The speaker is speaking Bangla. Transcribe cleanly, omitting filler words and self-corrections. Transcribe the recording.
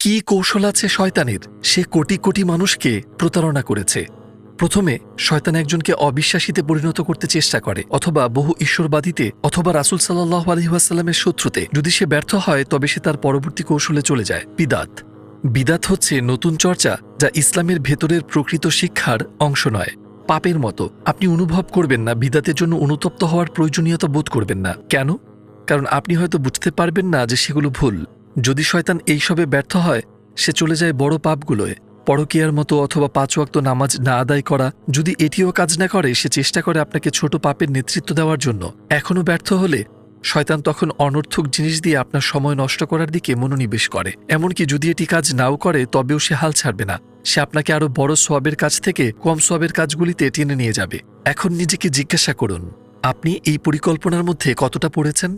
কি কৌশল আছে শয়তানের? সে কোটি কোটি মানুষকে প্রতারণা করেছে। প্রথমে শয়তান একজনকে অবিশ্বাসীতে পরিণত করতে চেষ্টা করে, অথবা বহু ঈশ্বরবাদীতে, অথবা রাসূল সাল্লাল্লাহু আলাইহি ওয়াসাল্লামের শত্রুতে। যদি সে ব্যর্থ হয় তবে সে তার পরবর্তী কৌশলে চলে যায় বিদাত। বিদাত হচ্ছে নতুন চর্চা যা ইসলামের ভেতরের প্রকৃত শিক্ষার অংশ নয়। পাপের মতো আপনি অনুভব করবেন না, বিদাতের জন্য অনুতপ্ত হওয়ার প্রয়োজনীয়তা বোধ করবেন না। কেন? কারণ আপনি হয়তো বুঝতে পারবেন না যে সেগুলো ভুল। যদি শয়তান এইসবে ব্যর্থ হয়, সে চলে যায় বড় পাপগুলোয়, পরকীয়ার মতো, অথবা 5 ওয়াক্ত নামাজ না আদায় করা। যদি এটিও কাজ না করে, সে চেষ্টা করে আপনাকে ছোট পাপের নেতৃত্ব দেওয়ার জন্য। এখনও ব্যর্থ হলে শয়তান তখন অনর্থক জিনিস দিয়ে আপনার সময় নষ্ট করার দিকে মনোনিবেশ করে। এমনকি যদি এটি কাজ নাও করে তবেও সে হাল ছাড়বে না। সে আপনাকে আরও বড় সওয়াবের কাজ থেকে কম সওয়াবের কাজগুলিতে টেনে নিয়ে যাবে। এখন নিজেকে জিজ্ঞাসা করুন, আপনি এই পরিকল্পনার মধ্যে কতটা পড়েছেন?